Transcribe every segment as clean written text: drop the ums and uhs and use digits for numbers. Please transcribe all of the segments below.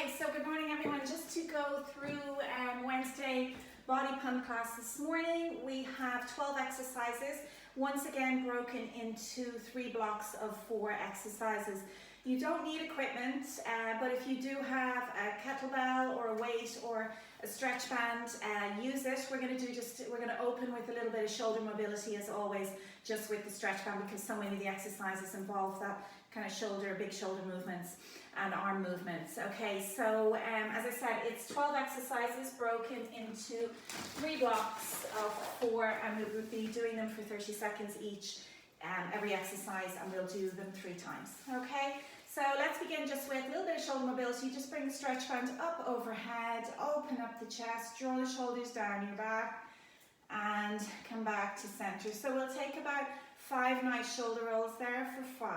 Okay, so good morning everyone. Just to go through Wednesday body pump class this morning, we have 12 exercises, once again broken into 3 blocks of 4 exercises. You don't need equipment, but if you do have a kettlebell or a weight or a stretch band, use it. We're going to open with a little bit of shoulder mobility as always, just with the stretch band, because so many of the exercises involve that kind of big shoulder movements and arm movements. Okay, so as I said, it's 12 exercises broken into 3 blocks of 4, and we will be doing them for 30 seconds each, every exercise, and we'll do them 3 times. Okay, so let's begin just with a little bit of shoulder mobility. Just bring the stretch band up overhead, open up the chest, draw the shoulders down your back, and come back to center. So we'll take about 5 nice shoulder rolls there for 5.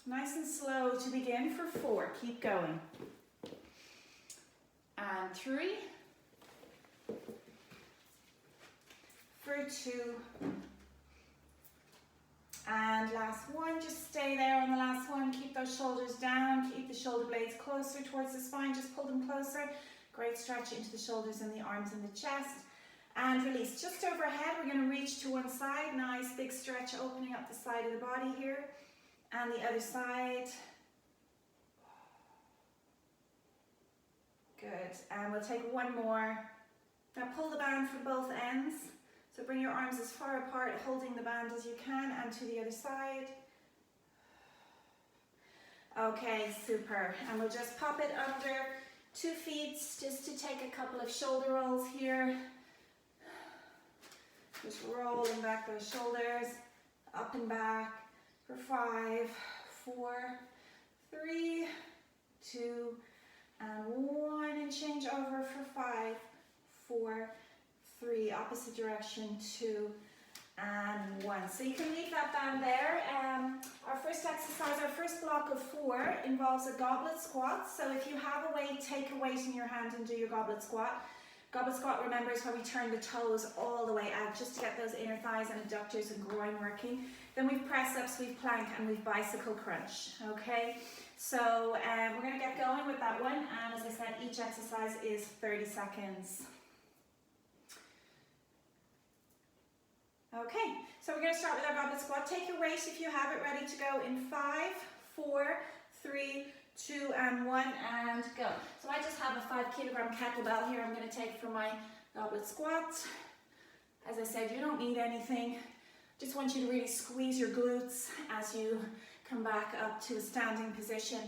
Nice and slow to begin for 4. Keep going. And 3. For 2. And last one. Just stay there on the last one. Keep those shoulders down. Keep the shoulder blades closer towards the spine. Just pull them closer. Great stretch into the shoulders and the arms and the chest. And release. Just overhead, we're going to reach to one side. Nice big stretch opening up the side of the body here. And the other side. Good. And we'll take one more. Now pull the band from both ends. So bring your arms as far apart, holding the band as you can, and to the other side. Okay, super. And we'll just pop it under 2 feet, just to take a couple of shoulder rolls here. Just rolling back those shoulders, up and back. For 5, 4, 3, 2, and 1, and change over for 5, 4, 3, opposite direction, 2, and 1. So you can leave that band there. Our first exercise, our first block of 4 involves a goblet squat. So if you have a weight, take a weight in your hand and do your goblet squat. Goblet squat, remember, is where we turn the toes all the way out just to get those inner thighs and adductors and groin working. Then we've press ups, we've plank, and we've bicycle crunch. Okay, so we're going to get going with that one. And as I said, each exercise is 30 seconds. Okay, so we're going to start with our goblet squat. Take your weight if you have it ready to go in 5, 4, 3, 2, and 1, and go. So I just have a 5-kilogram kettlebell here I'm going to take for my goblet squat. As I said, you don't need anything. Just want you to really squeeze your glutes as you come back up to a standing position.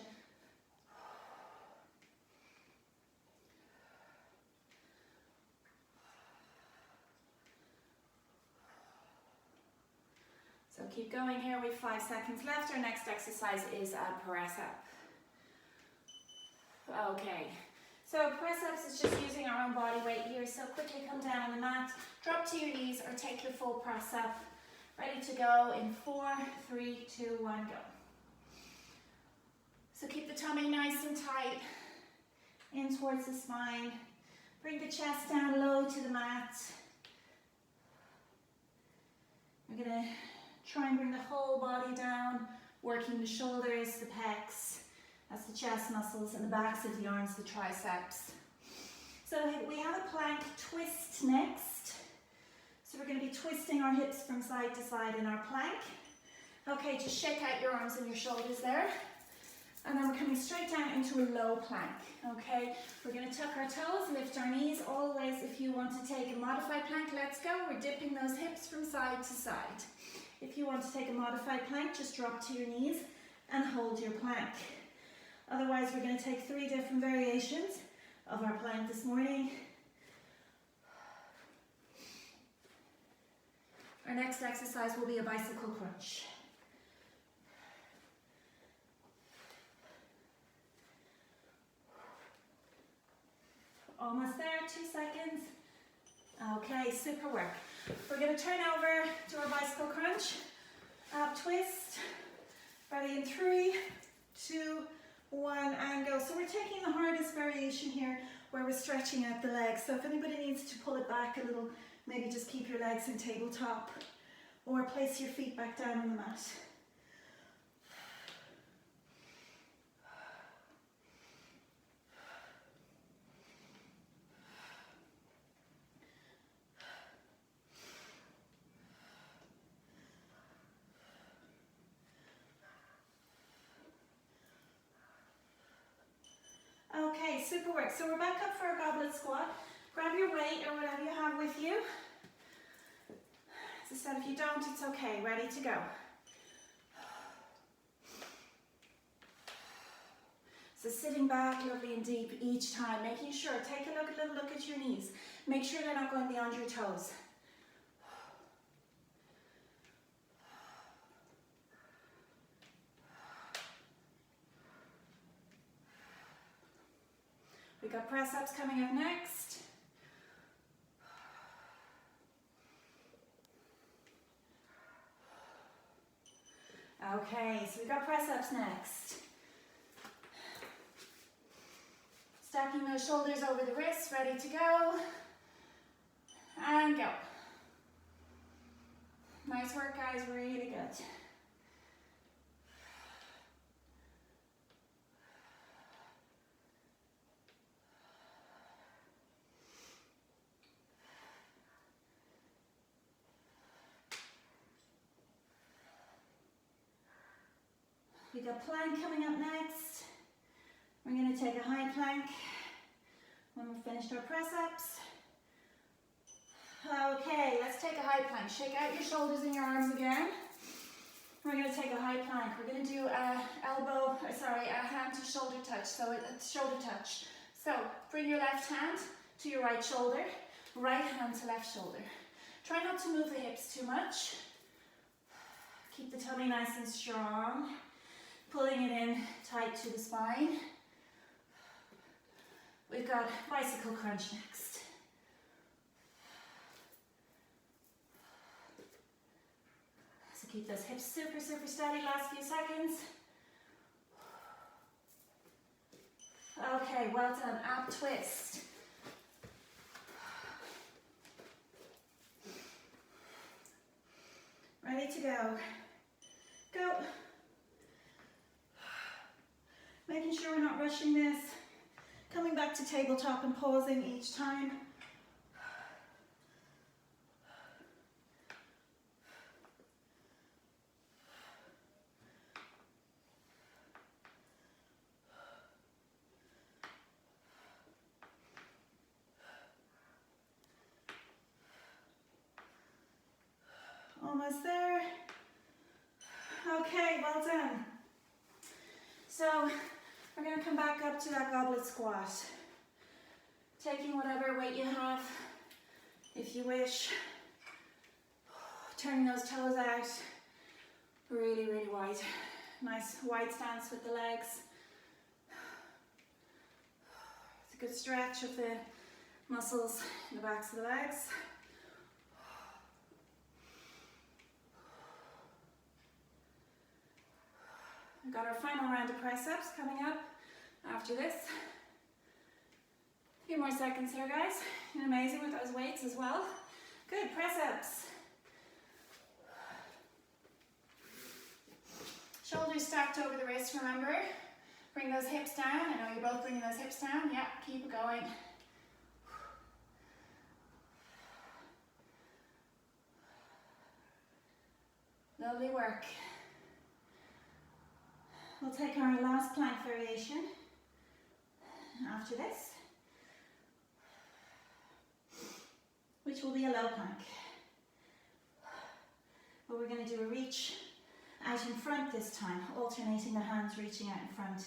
So keep going here with 5 seconds left. Our next exercise is a press up. Okay, so press ups is just using our own body weight here. So quickly come down on the mat, drop to your knees, or take your full press up. Ready to go in 4, 3, 2, 1, go. So keep the tummy nice and tight, in towards the spine. Bring the chest down low to the mat. We're going to try and bring the whole body down, working the shoulders, the pecs. That's the chest muscles and the backs of the arms, the triceps. So we have a plank twist next. So we're going to be twisting our hips from side to side in our plank. Okay, just shake out your arms and your shoulders there. And then we're coming straight down into a low plank. Okay, we're going to tuck our toes, lift our knees. Always, if you want to take a modified plank, let's go. We're dipping those hips from side to side. If you want to take a modified plank, just drop to your knees and hold your plank. Otherwise, we're going to take 3 different variations of our plank this morning. Our next exercise will be a bicycle crunch. Almost there, 2 seconds. Okay, super work. We're going to turn over to our bicycle crunch. Up, twist. Ready in 3, 2, 1, and go. So we're taking the hardest variation here where we're stretching out the legs. So if anybody needs to pull it back a little, maybe just keep your legs in tabletop or place your feet back down on the mat. super work. So we're back up for a goblet squat. Grab your weight or whatever you have with you. As I said, if you don't, it's okay. Ready to go. So sitting back, lovely and deep each time, making sure, take a little look at your knees. Make sure they're not going beyond your toes. We've got press-ups coming up next. Okay, so we've got press-ups next. Stacking those shoulders over the wrists, ready to go. And go. Nice work, guys, really good. We've got plank coming up next. We're going to take a high plank when we've finished our press-ups. Okay, let's take a high plank. Shake out your shoulders and your arms again. We're going to take a high plank. We're going to do a hand to shoulder touch. So it's shoulder touch. So bring your left hand to your right shoulder, right hand to left shoulder. Try not to move the hips too much. Keep the tummy nice and strong. Pulling it in tight to the spine. We've got bicycle crunch next. So keep those hips super steady, last few seconds. Okay, well done, ab twist. Ready to go. Go. Making sure we're not rushing this. Coming back to tabletop and pausing each time. Almost there. Okay, well done. So we're going to come back up to that goblet squat. Taking whatever weight you have, if you wish. Turning those toes out really wide. Nice wide stance with the legs. It's a good stretch of the muscles in the backs of the legs. We've got our final round of press-ups coming up after this. A few more seconds here, guys. You're amazing with those weights as well. Good, press-ups. Shoulders stacked over the wrists, remember. Bring those hips down. I know you're both bringing those hips down. Yeah, keep it going. Lovely work. We'll take our last plank variation after this, which will be a low plank. But we're going to do a reach out in front this time, alternating the hands reaching out in front,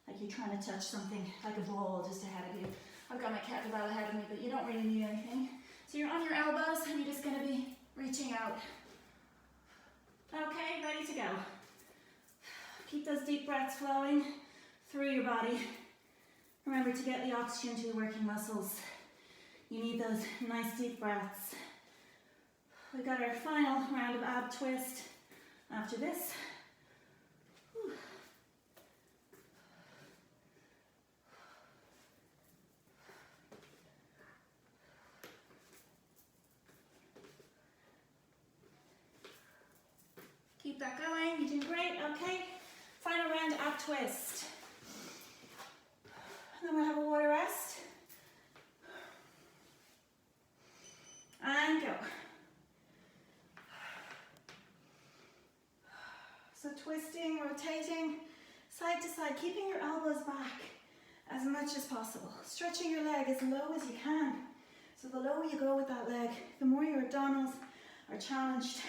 like you're trying to touch something like a ball just ahead of you. I've got my kettlebell ahead of me, but you don't really need anything. So you're on your elbows and you're just going to be reaching out. Okay, ready to go. Keep those deep breaths flowing through your body. Remember to get the oxygen to the working muscles. You need those nice deep breaths. We've got our final round of ab twist after this. Whew. Keep that going, you're doing great, okay. Final round, ab twist. And then we'll have a water rest. And go. So twisting, rotating, side to side, keeping your elbows back as much as possible. Stretching your leg as low as you can. So the lower you go with that leg, the more your abdominals are challenged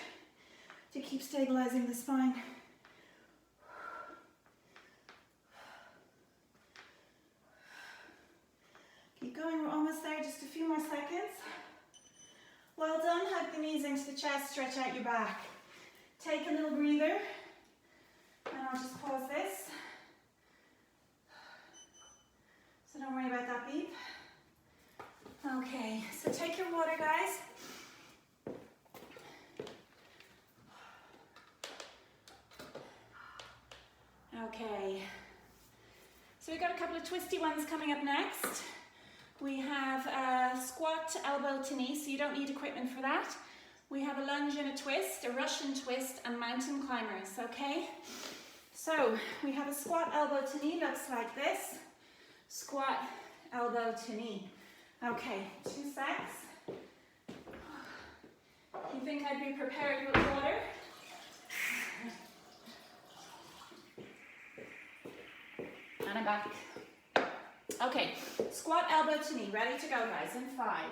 to keep stabilizing the spine. Keep going, we're almost there, just a few more seconds. Well done, hug the knees into the chest, stretch out your back. Take a little breather, and I'll just pause this. So don't worry about that beep. Okay, so take your water, guys. Okay, so we've got a couple of twisty ones coming up next. We have a squat elbow to knee, so you don't need equipment for that. We have a lunge and a twist, a Russian twist, and mountain climbers, okay? So we have a squat elbow to knee, looks like this. Squat elbow to knee. Okay, 2 secs. You think I'd be prepared with water? And I'm back. Okay, squat elbow to knee. Ready to go, guys, in 5,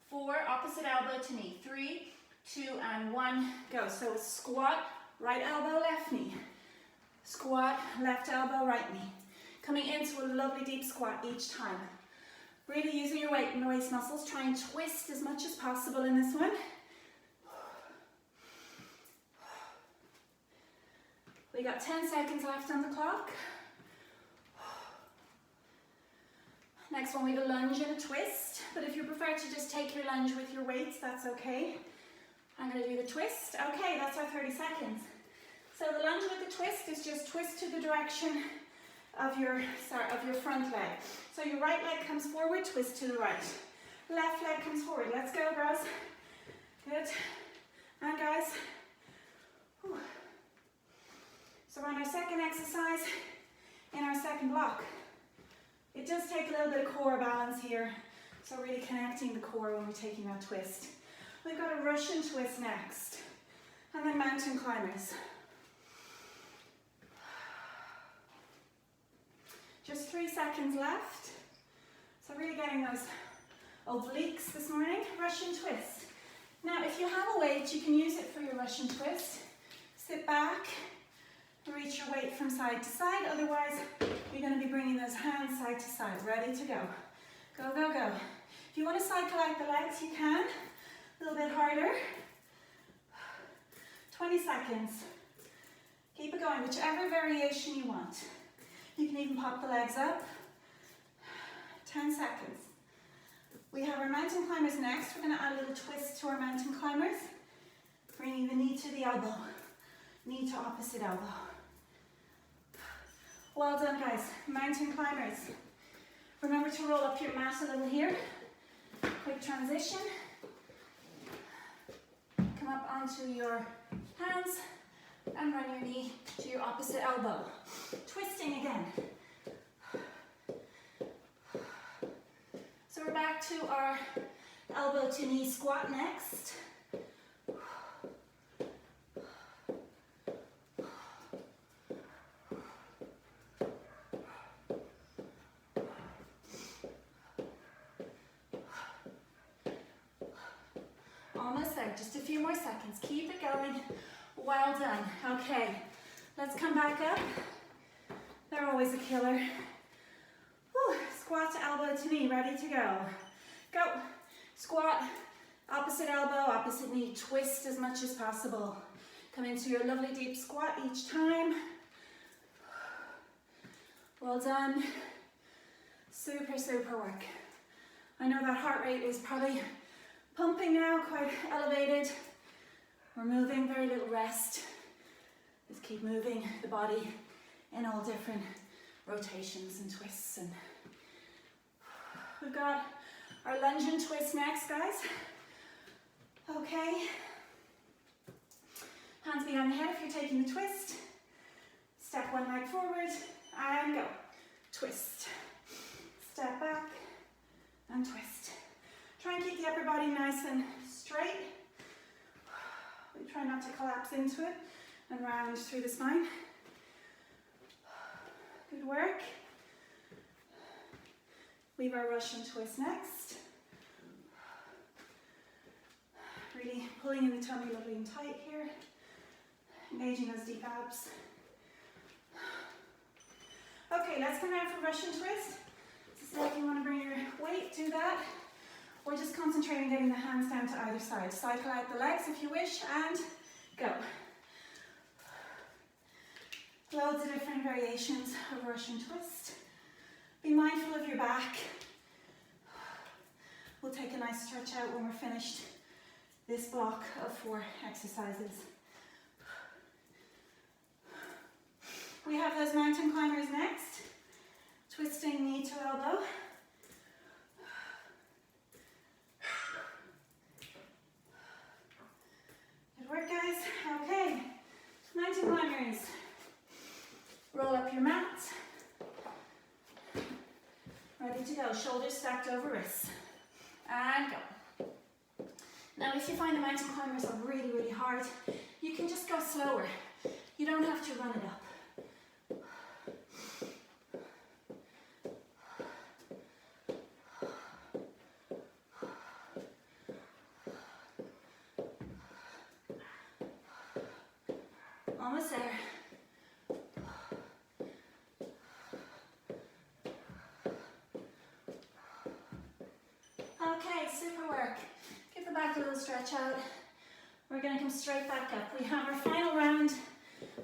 4, opposite elbow to knee. 3, 2, and 1, go. So squat, right elbow, left knee. Squat, left elbow, right knee. Coming into a lovely deep squat each time. Really using your weight and waist muscles. Try and twist as much as possible in this one. We got 10 seconds left on the clock. Next one, we have a lunge and a twist, but if you prefer to just take your lunge with your weights, that's okay. I'm going to do the twist. Okay, that's our 30 seconds. So the lunge with the twist is just twist to the direction of your front leg. So your right leg comes forward, twist to the right. Left leg comes forward. Let's go, girls. Good. And guys. Whew. So we're on our second exercise in our second block. It does take a little bit of core balance here, so really connecting the core when we're taking that twist. We've got a Russian twist next, and then mountain climbers. Just 3 seconds left. So really getting those obliques this morning. Russian twist. Now, if you have a weight, you can use it for your Russian twist. Sit back. Reach your weight from side to side, otherwise you're going to be bringing those hands side to side, ready to go. Go, go, go. If you want to cycle out the legs, you can. A little bit harder. 20 seconds. Keep it going, whichever variation you want. You can even pop the legs up. 10 seconds. We have our mountain climbers next. We're going to add a little twist to our mountain climbers. Bringing the knee to the elbow. Knee to opposite elbow. Well done, guys. Mountain climbers. Remember to roll up your mat a little here. Quick transition. Come up onto your hands and run your knee to your opposite elbow. Twisting again. So we're back to our elbow to knee squat next. Almost there, just a few more seconds. Keep it going. Well done. Okay, let's come back up. They're always a killer. Whew. Squat to elbow to knee, ready to go. Go. Squat, opposite elbow, opposite knee. Twist as much as possible. Come into your lovely deep squat each time. Well done. Super, super work. I know that heart rate is probably pumping now, quite elevated. We're moving, very little rest. Just keep moving the body in all different rotations and twists. And we've got our lunge and twist next, guys. Okay. Hands behind the head if you're taking the twist. Step one leg forward and go. Twist. Step back and twist. Try and keep the upper body nice and straight. We try not to collapse into it and round through the spine. Good work. We have our Russian twist next. Really pulling in the tummy lovely and tight here. Engaging those deep abs. Okay, let's come down for Russian twist. So if you want to bring your weight, do that. Or just concentrate on getting the hands down to either side. Cycle out the legs if you wish, and go. Loads of different variations of Russian twist. Be mindful of your back. We'll take a nice stretch out when we're finished this block of 4 exercises. We have those mountain climbers next. Twisting knee to elbow. Good work, guys. Okay, mountain climbers. Roll up your mat. Ready to go. Shoulders stacked over wrists. And go. Now, if you find the mountain climbers are really, really hard, you can just go slower. You don't have to run it up. Almost there. Okay, super work. Give the back a little stretch out. We're going to come straight back up. We have our final round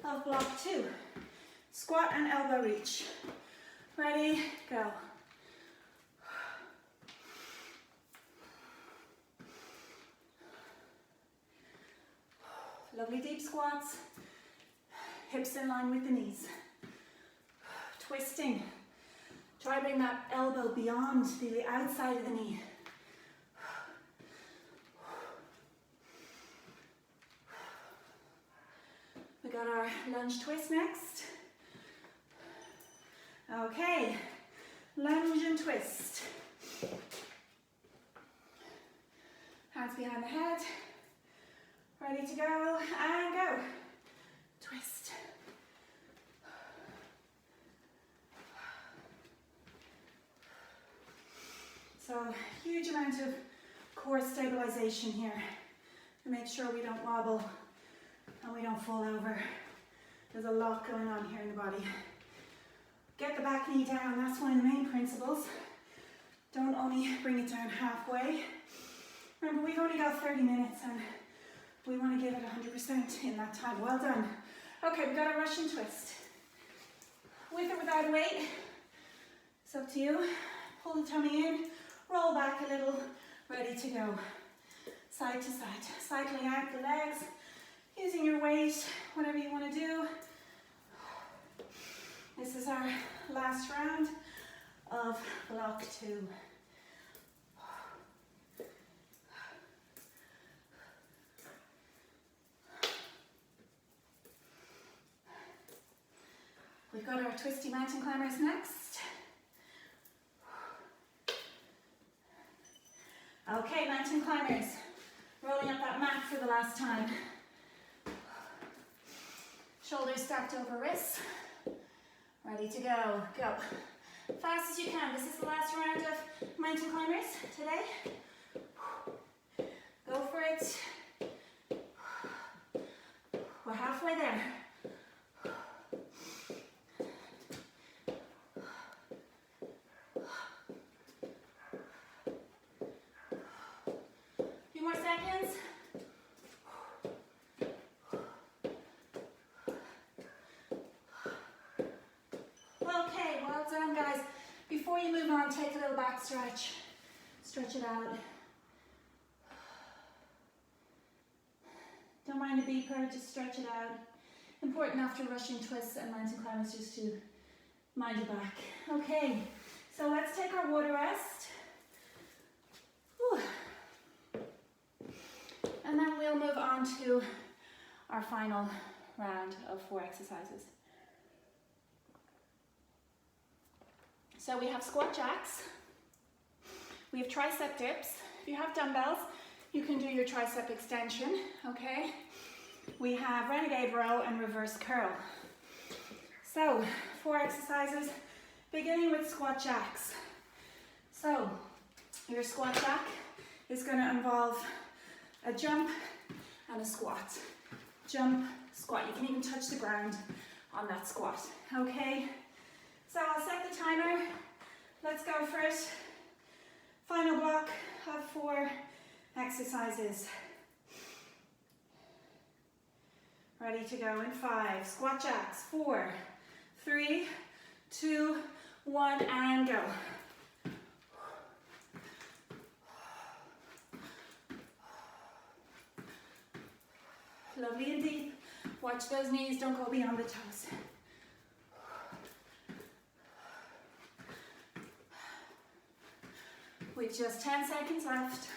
of block 2. Squat and elbow reach. Ready, go. Lovely deep squats. Hips in line with the knees. Twisting. Try to bring that elbow beyond the outside of the knee. We got our lunge twist next. Okay, lunge and twist. Hands behind the head. Ready to go, and go. Twist. So, huge amount of core stabilization here to make sure we don't wobble and we don't fall over. There's a lot going on here in the body. Get the back knee down, that's one of the main principles. Don't only bring it down halfway. Remember, we've only got 30 minutes and we want to give it 100% in that time. Well done. Okay, we've got a Russian twist. With or without weight, it's up to you. Pull the tummy in, roll back a little, ready to go. Side to side, cycling out the legs, using your weight, whatever you want to do. This is our last round of block 2. We've got our twisty mountain climbers next. Okay, mountain climbers. Rolling up that mat for the last time. Shoulders stacked over wrists. Ready to go. Go. Fast as you can. This is the last round of mountain climbers today. Go for it. We're halfway there. Few more seconds. Okay, well done, guys. Before you move on, take a little back stretch. Stretch it out. Don't mind a beeper, just stretch it out. Important after rushing twists and mountain climbers just to mind your back. Okay, so let's take our water rest. Whew. And then we'll move on to our final round of 4 exercises. So we have squat jacks, we have tricep dips. If you have dumbbells, you can do your tricep extension, okay? We have renegade row and reverse curl. So, 4 exercises, beginning with squat jacks. So your squat jack is going to involve a jump and a squat. Jump, squat. You can even touch the ground on that squat. Okay, so I'll set the timer. Let's go for it. Final block of 4 exercises. Ready to go in 5. Squat jacks. 4, 3, 2, 1, and go. Lovely and deep. Watch those knees, don't go beyond the toes. With just 10 seconds left.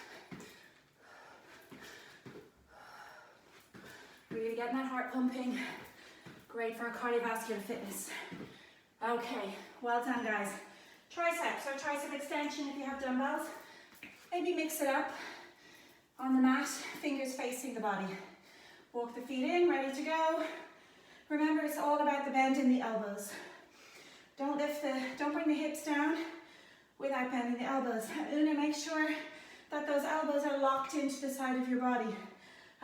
Really getting that heart pumping. Great for cardiovascular fitness. Okay, well done guys. Triceps or tricep extension if you have dumbbells. Maybe mix it up on the mat, fingers facing the body. Walk the feet in, ready to go. Remember, it's all about the bend in the elbows. Don't bring the hips down without bending the elbows. Una, make sure that those elbows are locked into the side of your body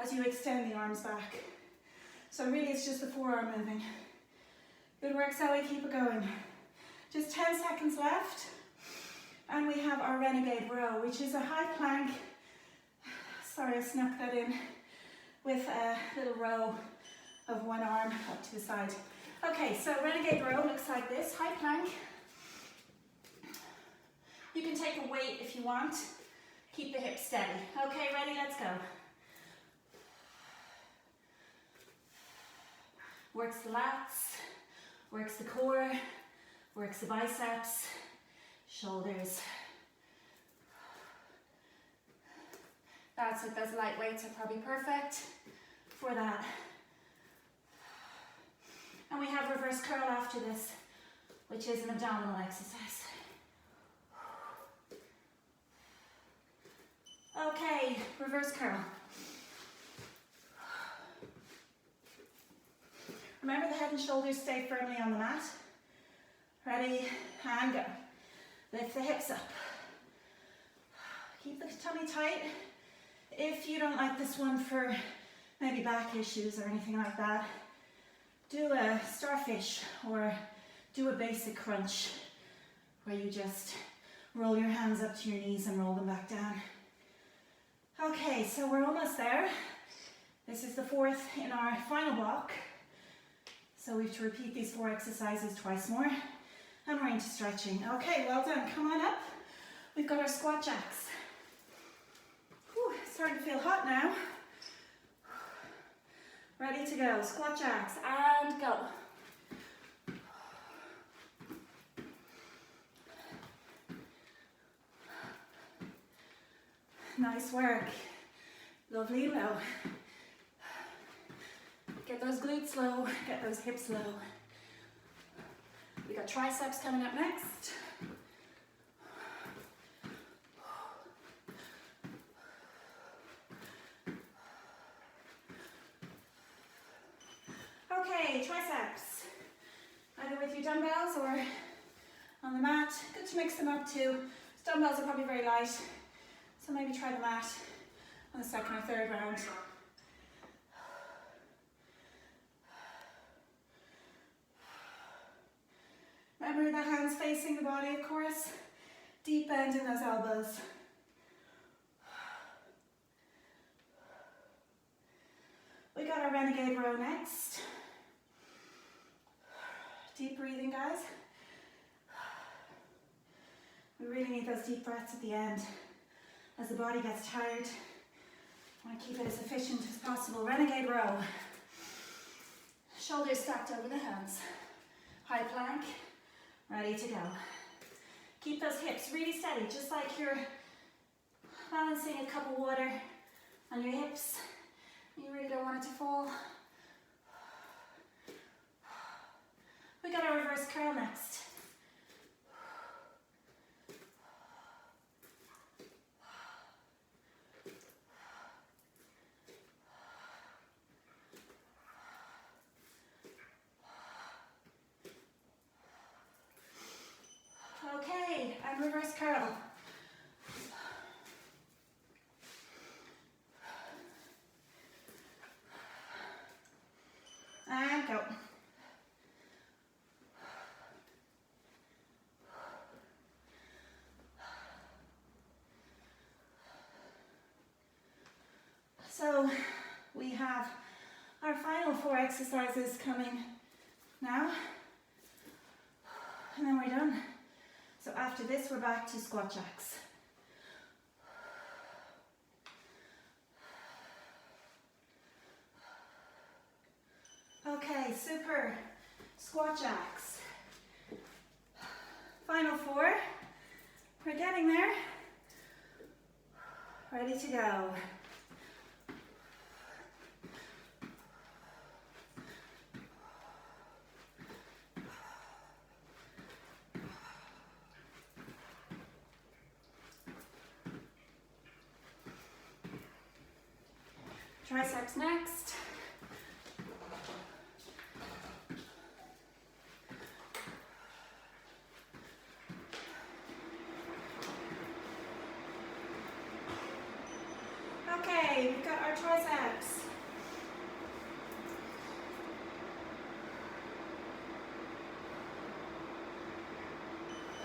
as you extend the arms back. So really it's just the forearm moving. Good work, Zoe, keep it going. Just 10 seconds left. And we have our renegade row, which is a high plank. Sorry, I snuck that in. With a little row of one arm up to the side. Okay, so renegade row looks like this, high plank. You can take a weight if you want. Keep the hips steady. Okay, ready, let's go. Works the lats, works the core, works the biceps, shoulders. That's it, those light weights are probably perfect for that. And we have reverse curl after this, which is an abdominal exercise. Okay, reverse curl. Remember the head and shoulders stay firmly on the mat. Ready, and go. Lift the hips up. Keep the tummy tight. If you don't like this one for maybe back issues or anything like that, do a starfish or do a basic crunch where you just roll your hands up to your knees and roll them back down. Okay, so we're almost there. This is the 4th in our final block. So we have to repeat these 4 exercises twice more. And we're into stretching. Okay, well done. Come on up. We've got our squat jacks. Whew, starting to feel hot now. Ready to go. Squat jacks and go. Nice work. Lovely low. Get those glutes low, get those hips low. We got triceps coming up next. Okay, triceps. Either with your dumbbells or on the mat. Good to mix them up too. Dumbbells are probably very light, so maybe try the mat on the 2nd or 3rd round. Remember the hands facing the body, of course. Deep bend in those elbows. We got our renegade row next. Deep breathing, guys. We really need those deep breaths at the end. As the body gets tired, I want to keep it as efficient as possible. Renegade row. Shoulders stacked over the hands. High plank. Ready to go. Keep those hips really steady, just like you're balancing a cup of water on your hips. You really don't want it to fall. We got our reverse curl next. Okay, and reverse curl. exercises coming now, and then we're done. So after this, we're back to squat jacks. Okay, super. Squat jacks. Final 4. We're getting there. Ready to go. Triceps next. Okay, we've got our triceps.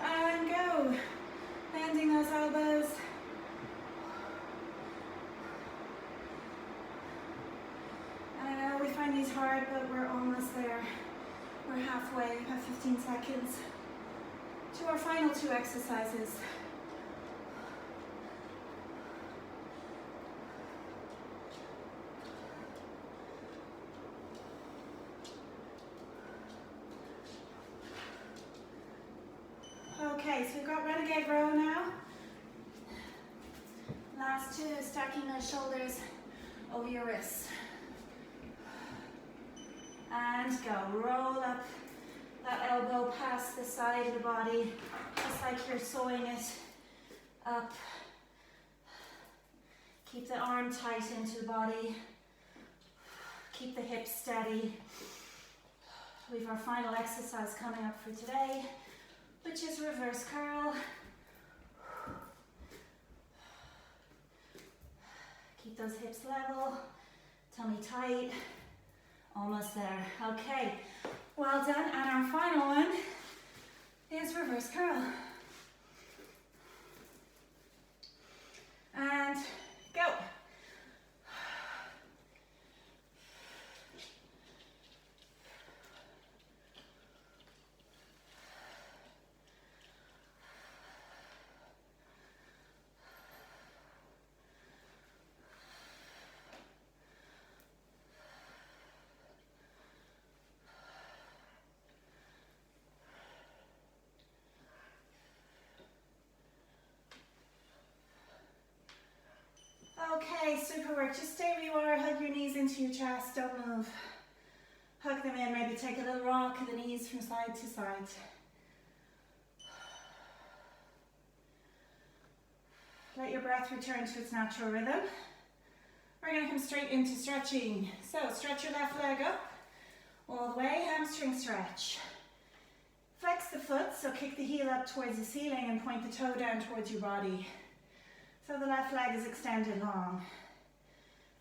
And go. Bending those elbows. Find these hard, but we're almost there. We're halfway, about 15 seconds to our final 2 exercises. Okay, so we've got renegade row now. Last 2, stacking those shoulders over your wrists. And go. Roll up that elbow past the side of the body, just like you're sewing it up. Keep the arm tight into the body. Keep the hips steady. We have our final exercise coming up for today, which is reverse curl. Keep those hips level, tummy tight. Almost there. Okay, well done. And our final one is reverse curl. And go. Okay, super work. Just stay where you are, hug your knees into your chest, don't move. Hug them in, maybe take a little rock of the knees from side to side. Let your breath return to its natural rhythm. We're going to come straight into stretching. So stretch your left leg up, all the way, hamstring stretch. Flex the foot, so kick the heel up towards the ceiling and point the toe down towards your body. So the left leg is extended long.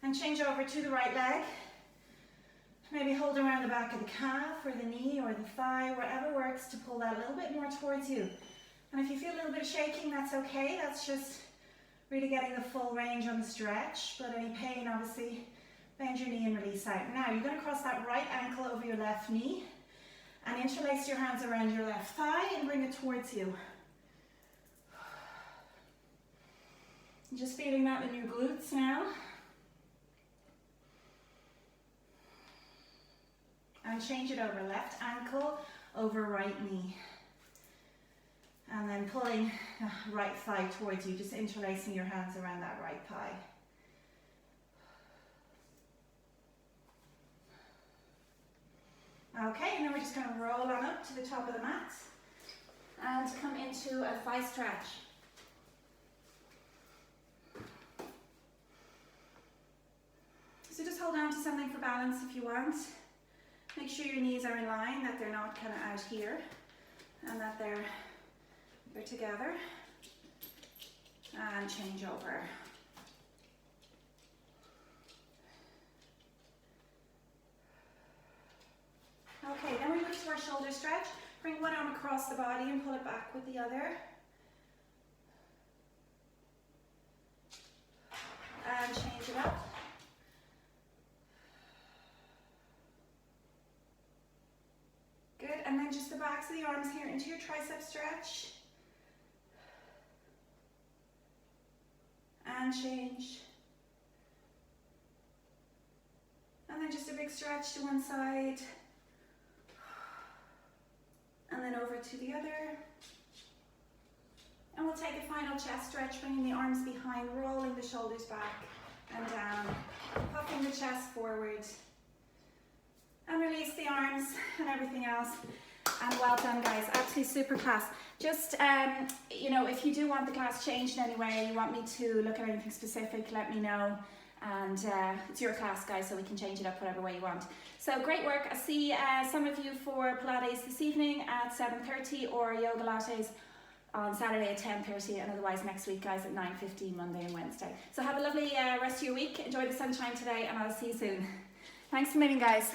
And change over to the right leg. Maybe hold around the back of the calf or the knee or the thigh, wherever works to pull that a little bit more towards you. And if you feel a little bit of shaking, that's okay. That's just really getting the full range on the stretch. But any pain, obviously, bend your knee and release out. Now, you're going to cross that right ankle over your left knee and interlace your hands around your left thigh and bring it towards you. Just feeling that in your glutes now. And change it over, left ankle over right knee. And then pulling right thigh towards you, just interlacing your hands around that right thigh. Okay, and then we're just going to roll on up to the top of the mat and come into a thigh stretch. So just hold on to something for balance if you want. Make sure your knees are in line, that they're not kind of out here, and that they're together. And change over. Okay, then we move to our shoulder stretch. Bring one arm across the body and pull it back with the other. And change it up. just the backs of the arms here into your tricep stretch. And change. And then just a big stretch to one side. And then over to the other. And we'll take a final chest stretch, bringing the arms behind, rolling the shoulders back and down, puffing the chest forward. And release the arms and everything else. And well done, guys. Absolutely super class. Just, you know, if you do want the class changed in any way, you want me to look at anything specific, let me know. And it's your class, guys, so we can change it up whatever way you want. So great work. I'll see some of you for Pilates this evening at 7:30 or Yoga Lattes on Saturday at 10:30, and otherwise next week, guys, at 9:15, Monday and Wednesday. So have a lovely rest of your week. Enjoy the sunshine today, and I'll see you soon. Thanks a million, guys.